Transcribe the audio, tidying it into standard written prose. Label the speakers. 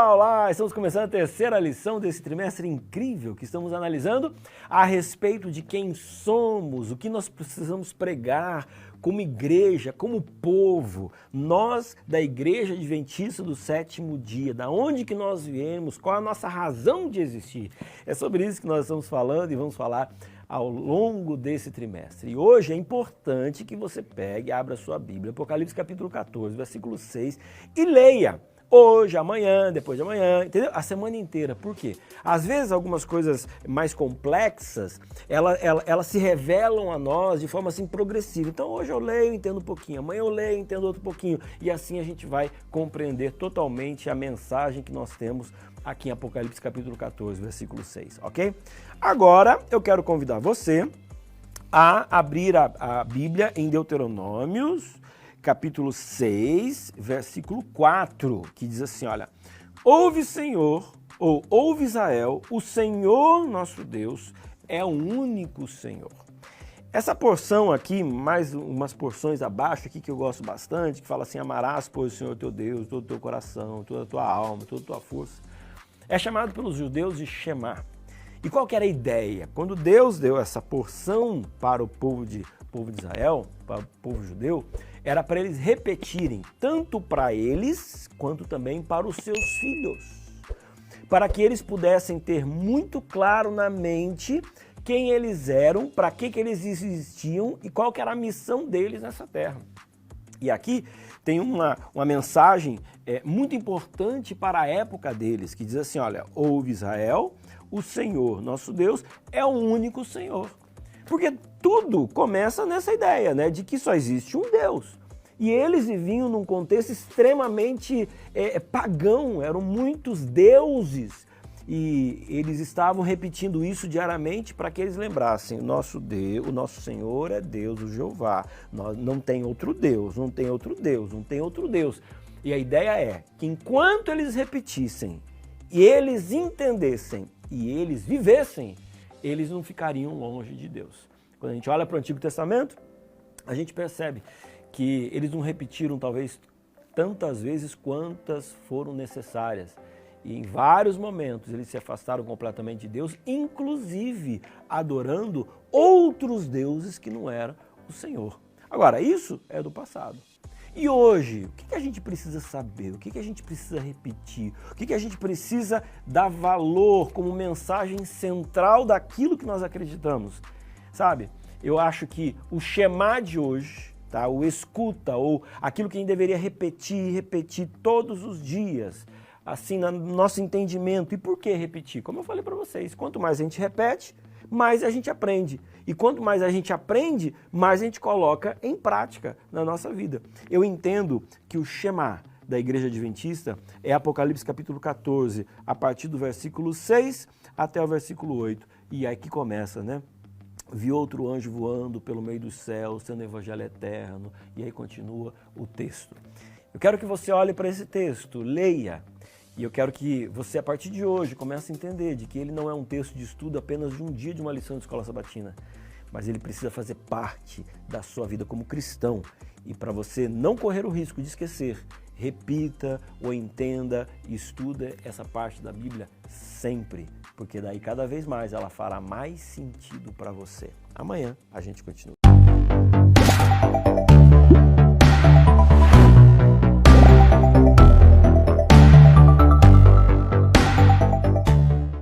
Speaker 1: Olá, olá! Estamos começando a terceira lição desse trimestre incrível que estamos analisando a respeito de quem somos, o que nós precisamos pregar como igreja, como povo, nós da Igreja Adventista do Sétimo Dia, da onde que nós viemos, qual a nossa razão de existir. É sobre isso que nós estamos falando e vamos falar ao longo desse trimestre. E hoje é importante que você pegue e abra sua Bíblia, Apocalipse capítulo 14, versículo 6, e leia. Hoje, amanhã, depois de amanhã, entendeu? A semana inteira. Por quê? Às vezes algumas coisas mais complexas, elas se revelam a nós de forma assim progressiva. Então hoje eu leio, entendo um pouquinho, amanhã eu leio, entendo outro pouquinho. E assim a gente vai compreender totalmente a mensagem que nós temos aqui em Apocalipse capítulo 14, versículo 6, ok? Agora eu quero convidar você a abrir a Bíblia em Deuteronômios, capítulo 6, versículo 4, que diz assim, olha, ouve Senhor, ou ouve Israel, o Senhor nosso Deus é o único Senhor. Essa porção aqui, mais umas porções abaixo aqui que eu gosto bastante, que fala assim, amarás, pois, o Senhor teu Deus, todo o teu coração, toda a tua alma, toda a tua força. É chamado pelos judeus de Shema. E qual que era a ideia? Quando Deus deu essa porção para o povo de Israel, para o povo judeu, era para eles repetirem, tanto para eles, quanto também para os seus filhos. Para que eles pudessem ter muito claro na mente quem eles eram, para que eles existiam e qual que era a missão deles nessa terra. E aqui tem uma mensagem muito importante para a época deles, que diz assim, olha, ouve Israel, o Senhor, nosso Deus, é o único Senhor. Porque tudo começa nessa ideia, né, de que só existe um Deus. E eles viviam num contexto extremamente pagão, eram muitos deuses. E eles estavam repetindo isso diariamente para que eles lembrassem, o nosso Deus, o nosso Senhor é Deus, o Jeová. Não tem outro Deus, não tem outro Deus, não tem outro Deus. E a ideia é que enquanto eles repetissem, e eles entendessem, e eles vivessem, eles não ficariam longe de Deus. Quando a gente olha para o Antigo Testamento, a gente percebe que eles não repetiram talvez tantas vezes quantas foram necessárias. E em vários momentos eles se afastaram completamente de Deus, inclusive adorando outros deuses que não eram o Senhor. Agora, isso é do passado. E hoje, o que a gente precisa saber? O que a gente precisa repetir? O que a gente precisa dar valor como mensagem central daquilo que nós acreditamos? Sabe, eu acho que o Shema de hoje, tá? O escuta, ou aquilo que a gente deveria repetir todos os dias, assim, no nosso entendimento. E por que repetir? Como eu falei para vocês, quanto mais a gente repete, mais a gente aprende. E quanto mais a gente aprende, mais a gente coloca em prática na nossa vida. Eu entendo que o Shema da Igreja Adventista é Apocalipse capítulo 14, a partir do versículo 6 até o versículo 8. E aí que começa, né? Vi outro anjo voando pelo meio dos céus, sendo evangelho eterno. E aí continua o texto. Eu quero que você olhe para esse texto, leia. E eu quero que você, a partir de hoje, comece a entender de que ele não é um texto de estudo apenas de um dia de uma lição de escola sabatina, mas ele precisa fazer parte da sua vida como cristão. E para você não correr o risco de esquecer, repita ou entenda e estuda essa parte da Bíblia sempre, porque daí cada vez mais ela fará mais sentido para você. Amanhã a gente continua.